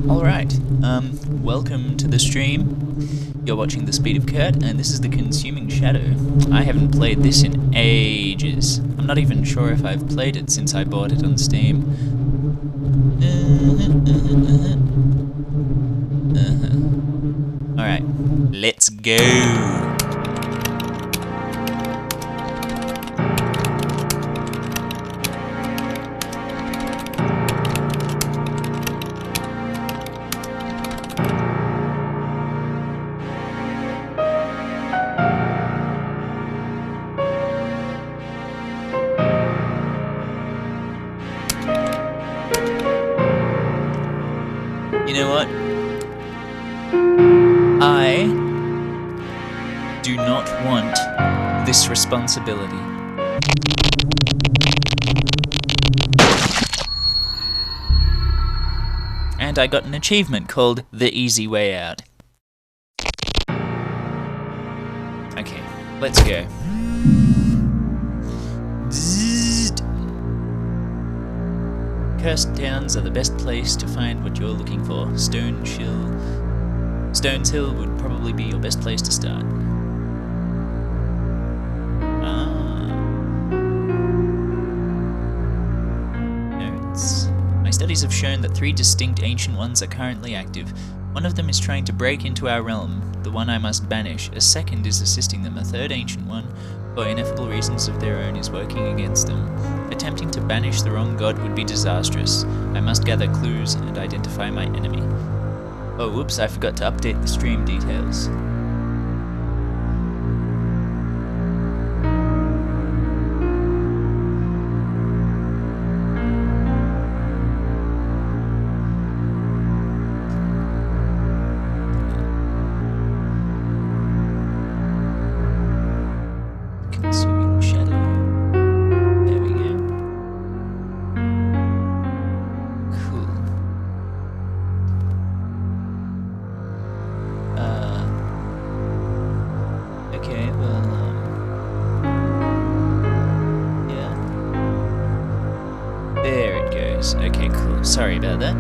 Alright, welcome to the stream. You're watching The Speed of Kurt, and this is The Consuming Shadow. I haven't played this in ages. I'm not even sure if I've played it since I bought it on Steam. Alright, let's go! You know what? I do not want this responsibility. And I got an achievement called The Easy Way Out. Okay, let's go. Cursed towns are the best place to find what you're looking for. Stones Hill would probably be your best place to start. Notes. My studies have shown that 3 distinct ancient ones are currently active. One of them is trying to break into our realm, the one I must banish. A second is assisting them. A third ancient one, for ineffable reasons of their own, is working against them. Attempting to banish the wrong god would be disastrous. I must gather clues and identify my enemy. Oh, whoops, I forgot to update the stream details. Consuming Shadow. There we go. Cool. Okay, well, yeah. There it goes. Okay, cool. Sorry about that.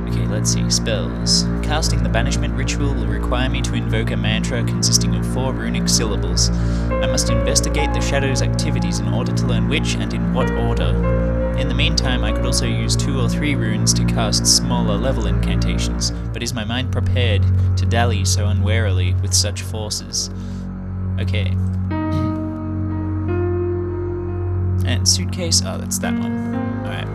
Okay, let's see. Spells. Casting the banishment ritual will require me to invoke a mantra consisting of 4 runic syllables. I must investigate the shadow's activities in order to learn which and in what order. In the meantime, I could also use 2 or 3 runes to cast smaller level incantations, but is my mind prepared to dally so unwarily with such forces? Okay. And suitcase? Oh, that's that one. Alright.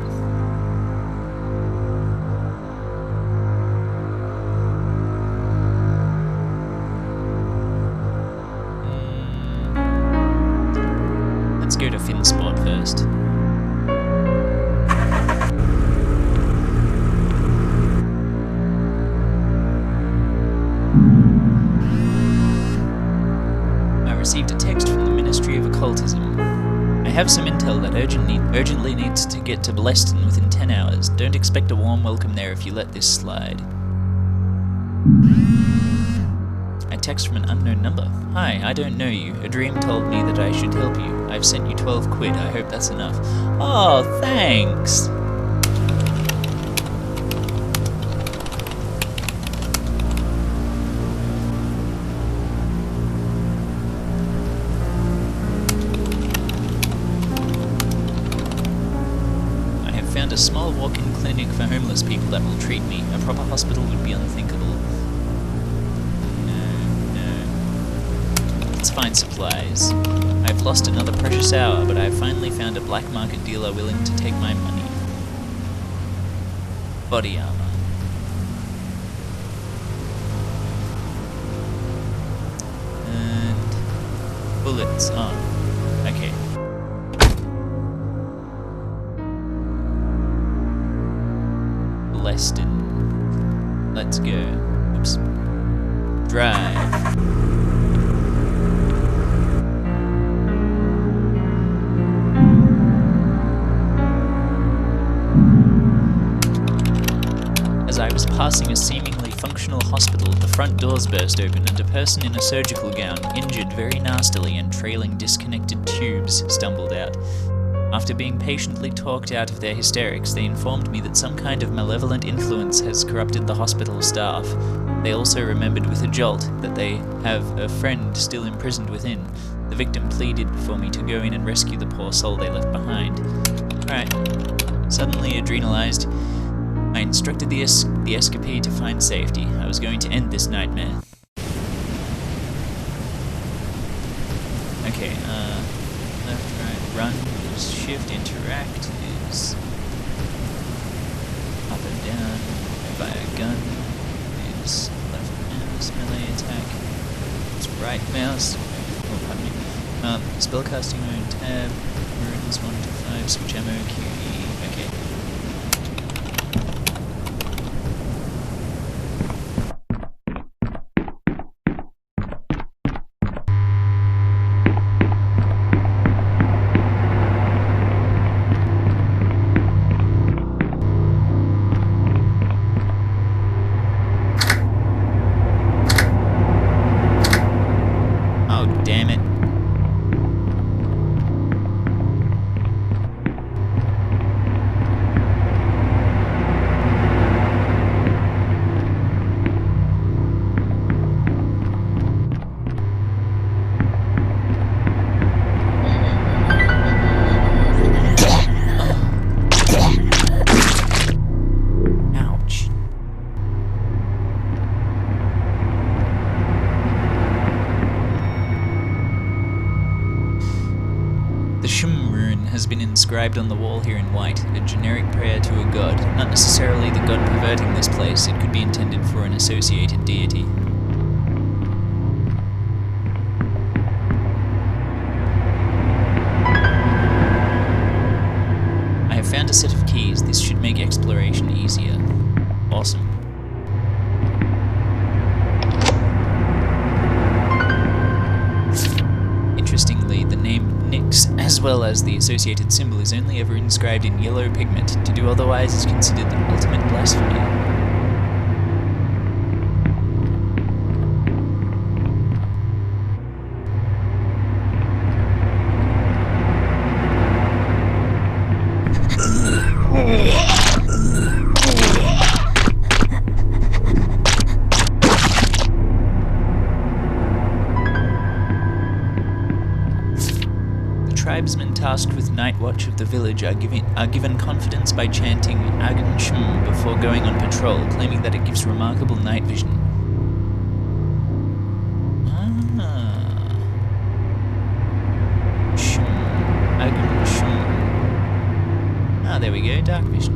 Let's go to Finsport first. I received a text from the Ministry of Occultism. I have some intel that urgently needs to get to Bleston within 10 hours. Don't expect a warm welcome there if you let this slide. A text from an unknown number. Hi, I don't know you. A dream told me that I should help you. I've sent you 12 quid. I hope that's enough. Oh, thanks! I have found a small walk-in clinic for homeless people that will treat me. A proper hospital would be unthinkable. Let's find supplies. I've lost another precious hour, but I've finally found a black market dealer willing to take my money. Body armor. And bullets on. Okay. Bleston. Let's go. Oops. Drive. As I was passing a seemingly functional hospital, the front doors burst open and a person in a surgical gown, injured very nastily and trailing disconnected tubes, stumbled out. After being patiently talked out of their hysterics, they informed me that some kind of malevolent influence has corrupted the hospital staff. They also remembered with a jolt that they have a friend still imprisoned within. The victim pleaded for me to go in and rescue the poor soul they left behind. Alright. Suddenly adrenalized, I instructed the escapee to find safety. I was going to end this nightmare. Okay, left, right, run is shift, interact is up and down, via gun is left mouse, melee attack, it's right mouse, oh pardon me, spellcasting mode tab, runes 1 to 5, switch ammo, QE, okay. Damn it. Ouch. The Shum rune has been inscribed on the wall here in white, a generic prayer to a god, not necessarily the god perverting this place, it could be intended for an associated deity. I have found a set of keys, this should make exploration easier. Awesome. Interestingly, the name Nyx, as well as the associated symbol, is only ever inscribed in yellow pigment. To do otherwise is considered the ultimate blasphemy. Tribesmen tasked with night watch of the village are given confidence by chanting Agan Shum before going on patrol, claiming that it gives remarkable night vision. Shum. Agan Shum. Ah, there we go, dark vision.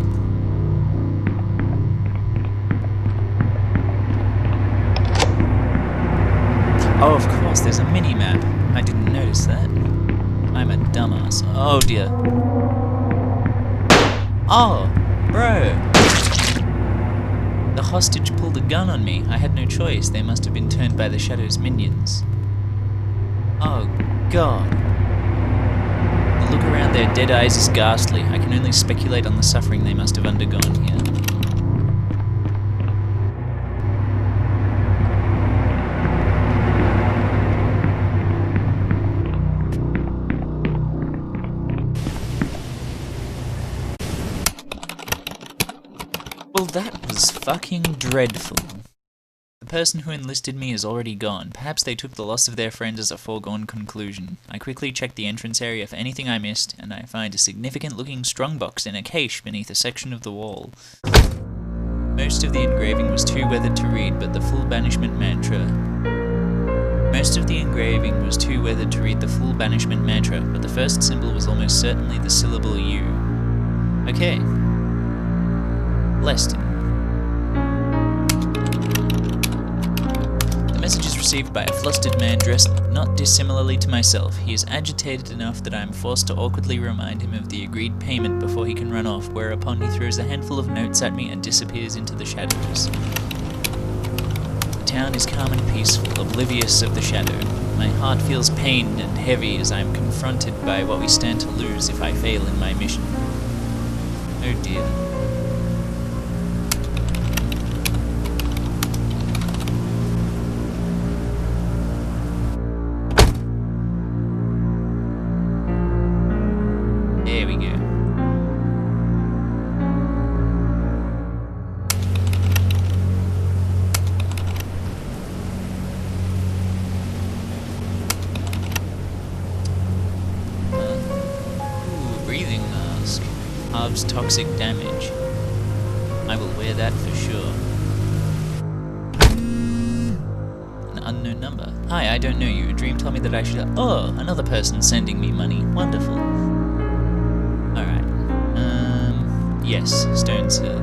Oh, of course, there's a mini-map. I didn't notice that. I'm a dumbass. Oh dear. Oh, bro. The hostage pulled a gun on me. I had no choice. They must have been turned by the Shadow's minions. Oh god. The look around their dead eyes is ghastly. I can only speculate on the suffering they must have undergone here. Well, that was fucking dreadful. The person who enlisted me is already gone. Perhaps they took the loss of their friend as a foregone conclusion. I quickly checked the entrance area for anything I missed, and I find a significant-looking strongbox in a cache beneath a section of the wall. Most of the engraving was too weathered to read, but the full banishment mantra... Most of the engraving was too weathered to read the full banishment mantra, but the first symbol was almost certainly the syllable U. Okay. Leston. The message is received by a flustered man dressed not dissimilarly to myself. He is agitated enough that I am forced to awkwardly remind him of the agreed payment before he can run off, whereupon he throws a handful of notes at me and disappears into the shadows. The town is calm and peaceful, oblivious of the shadow. My heart feels pained and heavy as I am confronted by what we stand to lose if I fail in my mission. Oh dear. There we deals toxic damage. I will wear that for sure. An unknown number. Hi, I don't know you. A dream told me that I should... Oh, another person sending me money. Wonderful. Alright. Yes, Stones Hill.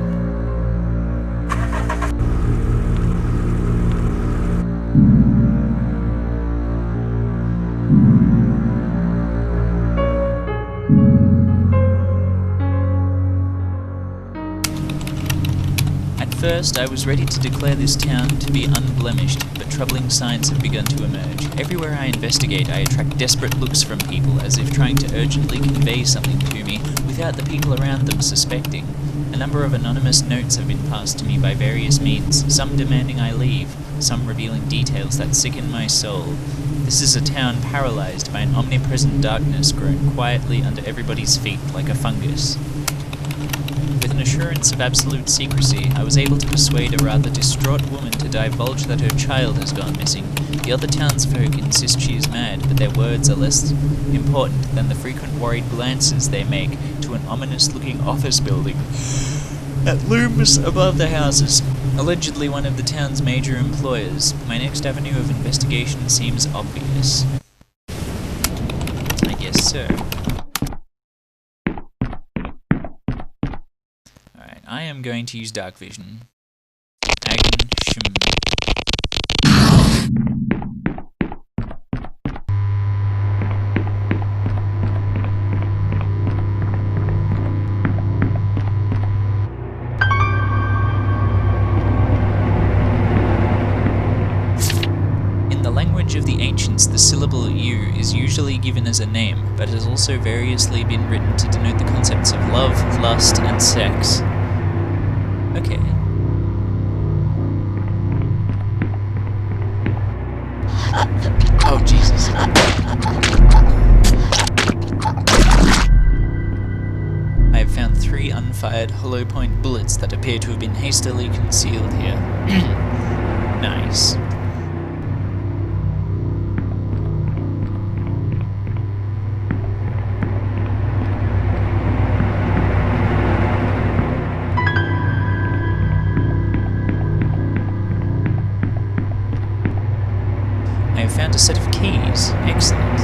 First, I was ready to declare this town to be unblemished, but troubling signs have begun to emerge. Everywhere I investigate, I attract desperate looks from people, as if trying to urgently convey something to me, without the people around them suspecting. A number of anonymous notes have been passed to me by various means, some demanding I leave, some revealing details that sicken my soul. This is a town paralyzed by an omnipresent darkness grown quietly under everybody's feet like a fungus. With an assurance of absolute secrecy, I was able to persuade a rather distraught woman to divulge that her child has gone missing. The other townsfolk insist she is mad, but their words are less important than the frequent worried glances they make to an ominous-looking office building that looms above the houses, allegedly one of the town's major employers. My next avenue of investigation seems obvious. I guess so. I am going to use dark vision. Agn Shum. In the language of the ancients, the syllable U is usually given as a name, but has also variously been written to denote the concepts of love, lust, and sex. Okay. Oh, Jesus. I have found 3 unfired hollow point bullets that appear to have been hastily concealed here. Nice. I have found a set of keys. Excellent.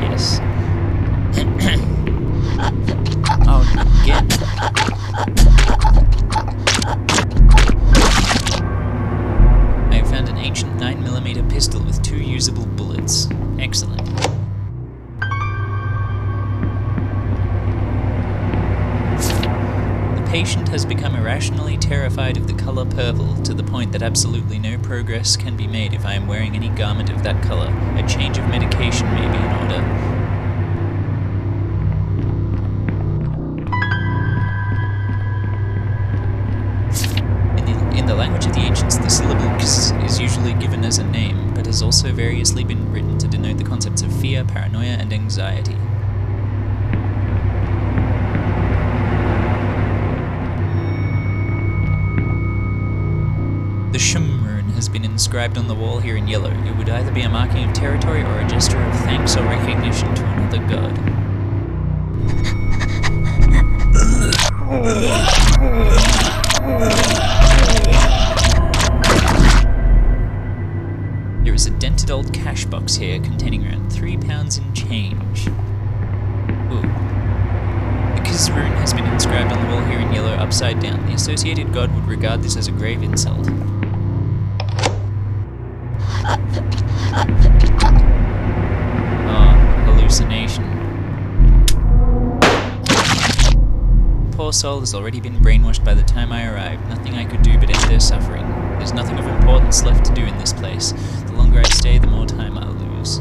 Yes. Oh, again. I have found an ancient 9mm pistol with 2 usable bullets. Excellent. The patient has become irrationally terrified of the color purple, to the point that absolutely no progress can be made if I am wearing any garment of that color. A change of medication may be in order. In the language of the ancients, the syllable X is usually given as a name, but has also variously been written to denote the concepts of fear, paranoia, and anxiety. The Shum rune has been inscribed on the wall here in yellow. It would either be a marking of territory or a gesture of thanks or recognition to another god. There is a dented old cash box here containing around £3 in change. Ooh. The Kiz rune has been inscribed on the wall here in yellow upside down. The associated god would regard this as a grave insult. Hallucination. Poor soul has already been brainwashed by the time I arrived. Nothing I could do but end their suffering. There's nothing of importance left to do in this place. The longer I stay, the more time I'll lose.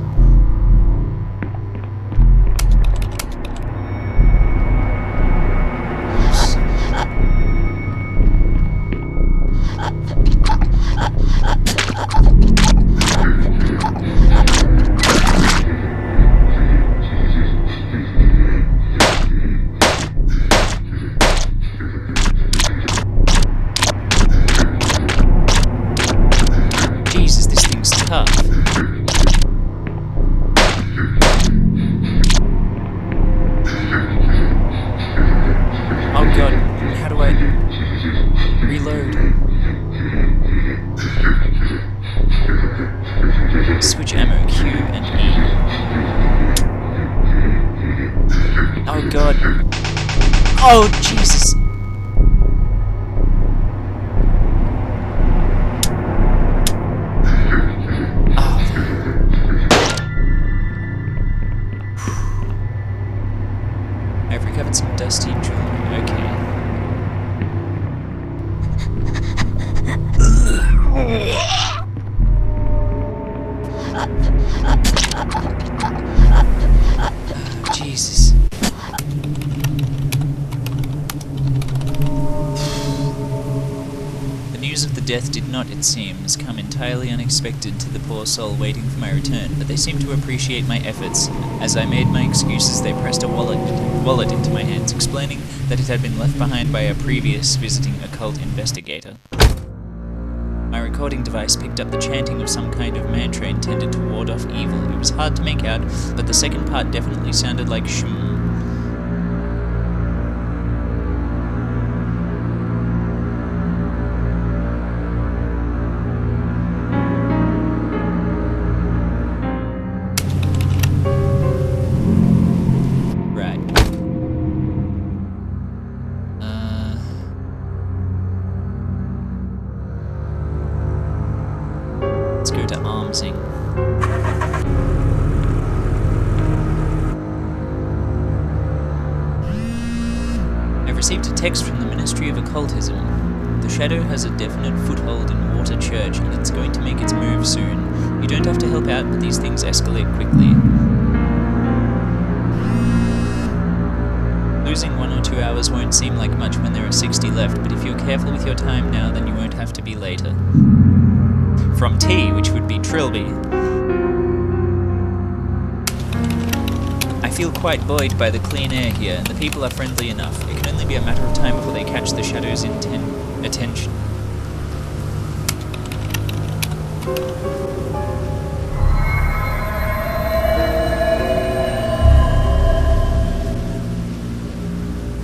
How do I reload? Switch ammo Q and E. Oh god. Oh Jesus. I've recovered some dusty jewelry. Okay. Jesus. The news of the death did not, it seems, come entirely unexpected to the poor soul waiting for my return, but they seemed to appreciate my efforts. As I made my excuses, they pressed a wallet into my hands, explaining that it had been left behind by a previous visiting occult investigator. My recording device picked up the chanting of some kind of mantra intended to ward off evil. It was hard to make out, but the second part definitely sounded like shum. Let's go to Armsing. I've received a text from the Ministry of Occultism. The Shadow has a definite foothold in Water Church and it's going to make its move soon. You don't have to help out, but these things escalate quickly. Losing 1 or 2 hours won't seem like much when there are 60 left, but if you're careful with your time now, then you won't have to be later. From T, which would be Trilby. I feel quite buoyed by the clean air here, and the people are friendly enough. It can only be a matter of time before they catch the Shadow's attention.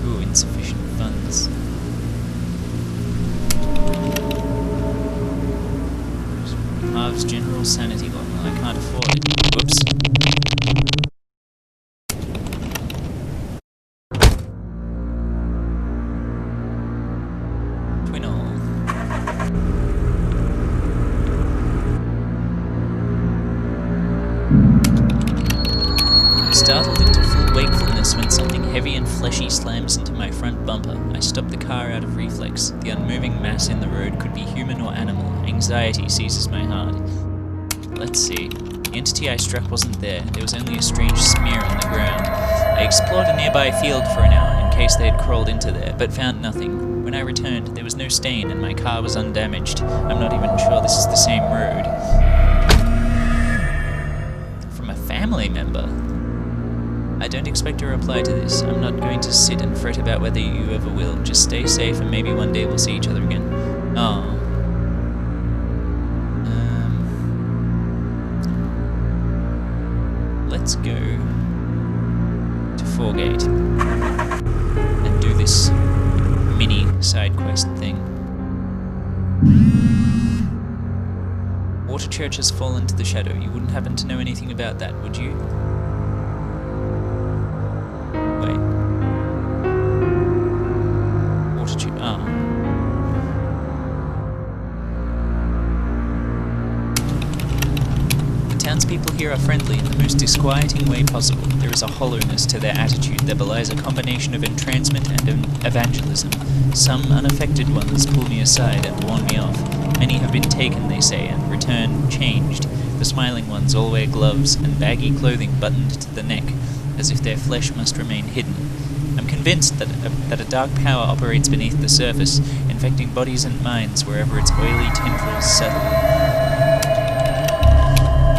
Ooh, insufficient funds. Halves general sanity level. I can't afford it. Whoops. Twin all. I'm startled into full wakefulness when something heavy and fleshy slams into my front bumper. I stop the car out of reflex. The unmoving mass in the road could be human or animal. Anxiety seizes my heart. Let's see. The entity I struck wasn't there. There was only a strange smear on the ground. I explored a nearby field for an hour in case they had crawled into there, but found nothing. When I returned, there was no stain and my car was undamaged. I'm not even sure this is the same road. From a family member? I don't expect a reply to this. I'm not going to sit and fret about whether you ever will. Just stay safe and maybe one day we'll see each other again. Oh. Let's go to Foregate and do this mini side quest thing. Water Church has fallen to the Shadow. You wouldn't happen to know anything about that, would you? Wait. Water Church. Ah. Townspeople here are friendly in the most disquieting way possible. There is a hollowness to their attitude that belies a combination of entrancement and evangelism. Some unaffected ones pull me aside and warn me off. Many have been taken, they say, and return changed. The smiling ones all wear gloves and baggy clothing buttoned to the neck, as if their flesh must remain hidden. I'm convinced that a dark power operates beneath the surface, infecting bodies and minds wherever its oily tendrils settle.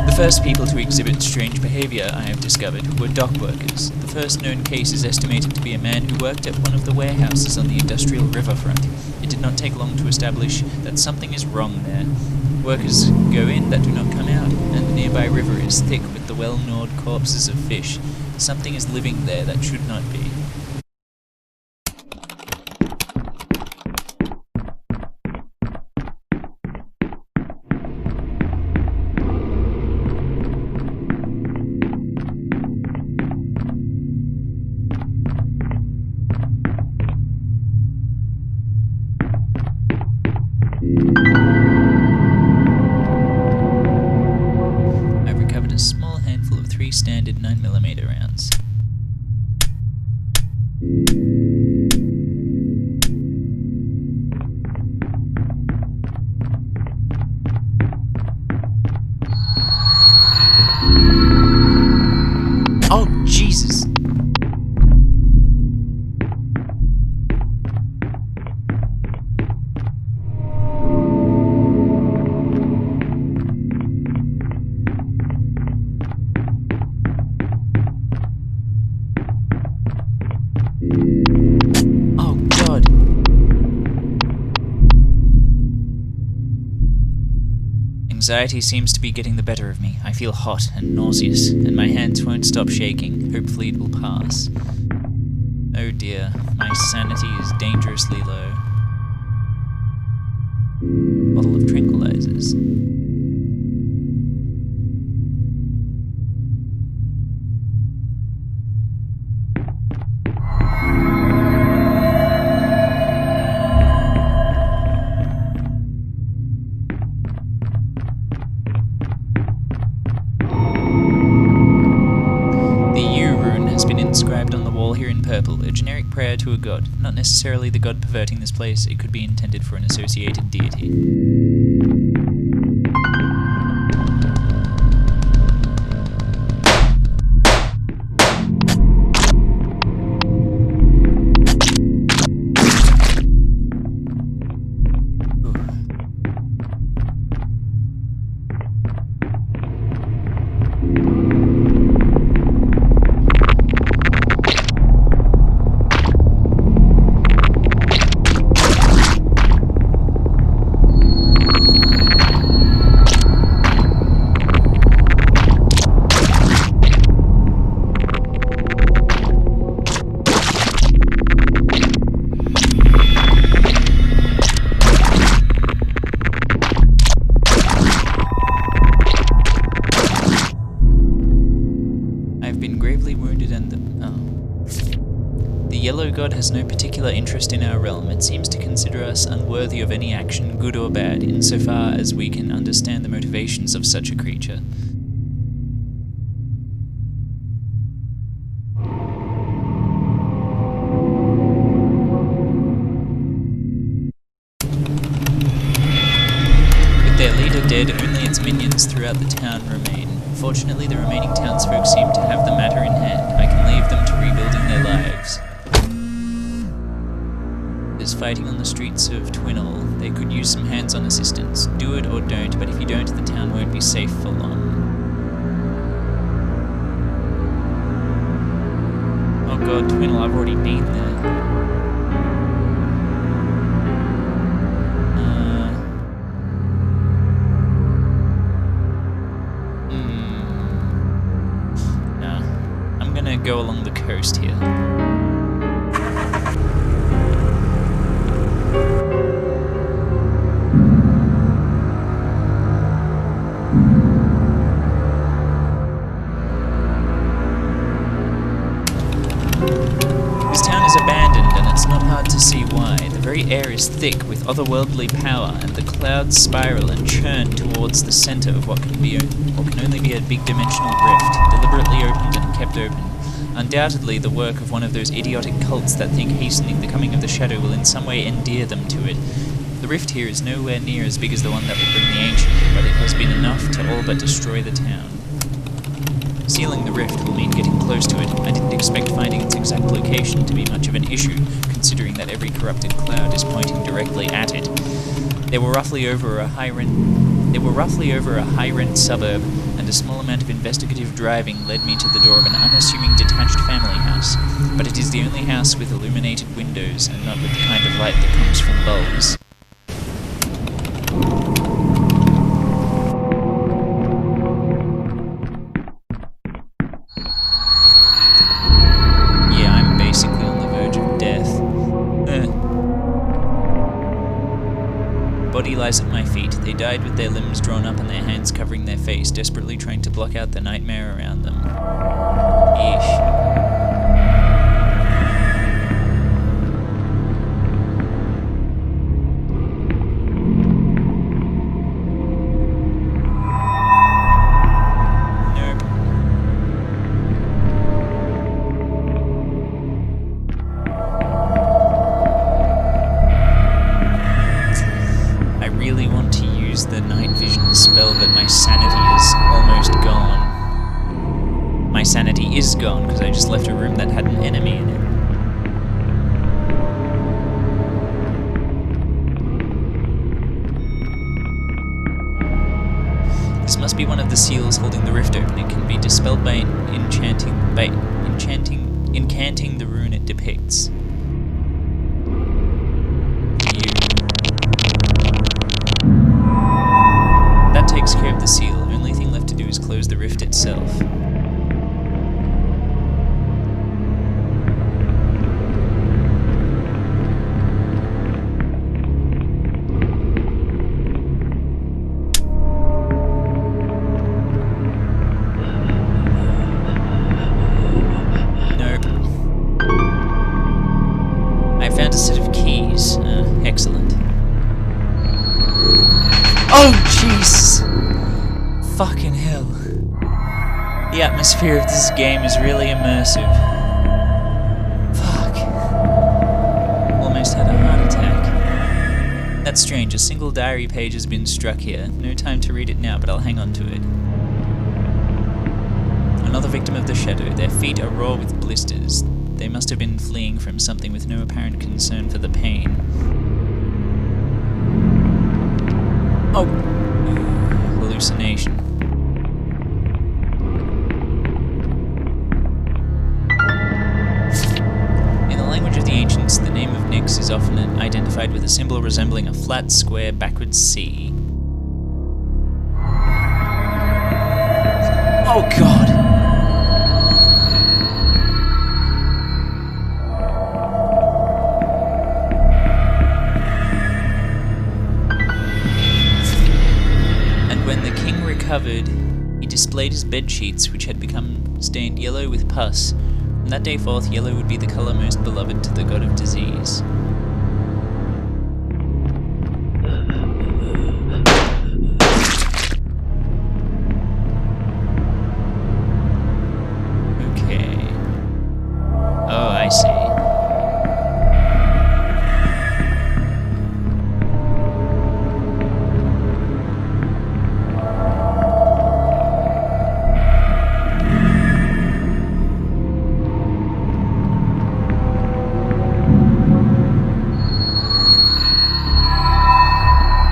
The first people to exhibit strange behavior, I have discovered, were dock workers. The first known case is estimated to be a man who worked at one of the warehouses on the industrial riverfront. It did not take long to establish that something is wrong there. Workers go in that do not come out, and the nearby river is thick with the well-gnawed corpses of fish. Something is living there that should not be. Jesus. Oh God. Anxiety seems to be getting the better of me. I feel hot and nauseous, and my hands won't stop shaking. Hopefully it will pass. Oh dear, my sanity is dangerously low. Bottle of tranquilizers. Inscribed on the wall here in purple, a generic prayer to a god, not necessarily the god perverting this place, it could be intended for an associated deity. The Yellow God has no particular interest in our realm. It seems to consider us unworthy of any action, good or bad, insofar as we can understand the motivations of such a creature. With their leader dead, only its minions throughout the town remain. Fortunately, the remaining townsfolk seem to have the matter in hand. I can leave them to rebuilding their lives. There's fighting on the streets of Twinnell. They could use some hands-on assistance. Do it or don't, but if you don't, the town won't be safe for long. Oh god, Twinnell, I've already been there. Go along the coast here. This town is abandoned, and it's not hard to see why. The very air is thick with otherworldly power, and the clouds spiral and churn towards the center of what can only be a big dimensional rift, deliberately opened and kept open. Undoubtedly the work of one of those idiotic cults that think hastening the coming of the Shadow will in some way endear them to it. The rift here is nowhere near as big as the one that will bring the Ancient, but it has been enough to all but destroy the town. Sealing the rift will mean getting close to it. I didn't expect finding its exact location to be much of an issue, considering that every corrupted cloud is pointing directly at it. They were roughly over a high-rent suburb, and a small amount of investigative driving led me to the door of an unassuming detached family house. But it is the only house with illuminated windows, and not with the kind of light that comes from bulbs. Yeah, I'm basically on the verge of death. Body lies at my feet. They died with their limbs drawn up and their hands covering their face, desperately trying to block out the nightmare around them. Yeesh. sanity is gone because I just left a room that had an enemy in it. This must be one of the seals holding the rift open. It can be dispelled by incanting the rune it depicts. That takes care of the seal. The only thing left to do is close the rift itself. Found a set of keys. Excellent. Oh, jeez! Fucking hell. The atmosphere of this game is really immersive. Fuck. Almost had a heart attack. That's strange. A single diary page has been struck here. No time to read it now, but I'll hang on to it. Another victim of the shadow. Their feet are raw with blisters. They must have been fleeing from something with no apparent concern for the pain. Oh! Hallucination. In the language of the ancients, the name of Nyx is often identified with a symbol resembling a flat, square, backwards C. Oh god! Covered, he displayed his bed sheets, which had become stained yellow with pus. From that day forth, yellow would be the colour most beloved to the god of disease. Okay. Oh, I see.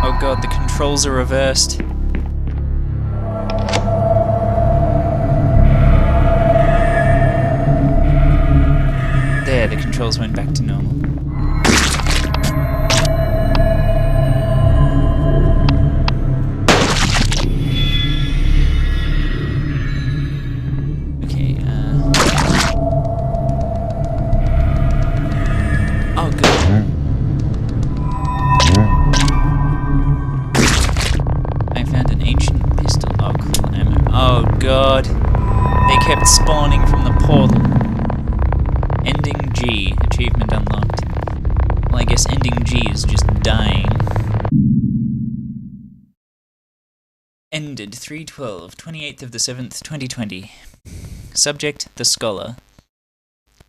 Oh god, the controls are reversed. There, the controls went back to normal. Okay, oh good. Oh god, they kept spawning from the portal. Ending G, achievement unlocked. Well, I guess ending G is just dying. Ended 3/12, 28th of the 7th, 2020. Subject, the Scholar.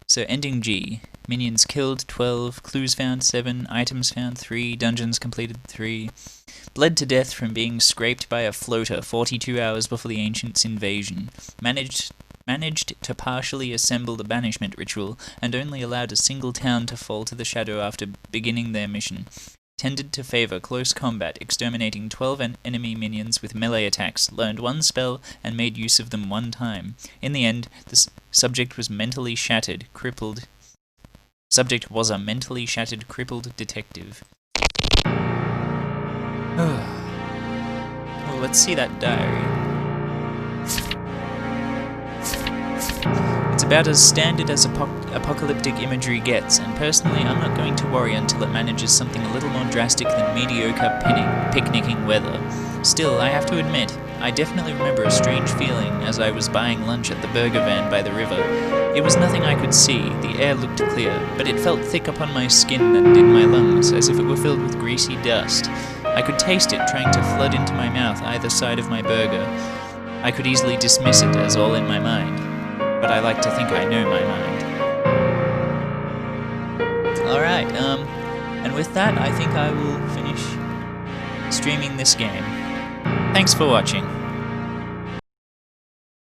So ending G, minions killed 12, clues found 7, items found 3, dungeons completed 3. Bled to death from being scraped by a floater 42 hours before the Ancients' invasion. Managed to partially assemble the banishment ritual, and only allowed a single town to fall to the shadow after beginning their mission. Tended to favour close combat, exterminating 12 enemy minions with melee attacks, learned one spell, and made use of them one time. In the end, the subject was mentally shattered, crippled. Subject was a mentally shattered, crippled detective. Well, let's see that diary. It's about as standard as apocalyptic imagery gets, and personally I'm not going to worry until it manages something a little more drastic than mediocre picnicking weather. Still, I have to admit, I definitely remember a strange feeling as I was buying lunch at the burger van by the river. It was nothing I could see, the air looked clear, but it felt thick upon my skin and in my lungs, as if it were filled with greasy dust. I could taste it trying to flood into my mouth either side of my burger. I could easily dismiss it as all in my mind, but I like to think I know my mind. Alright, and with that I think I will finish streaming this game. Thanks for watching.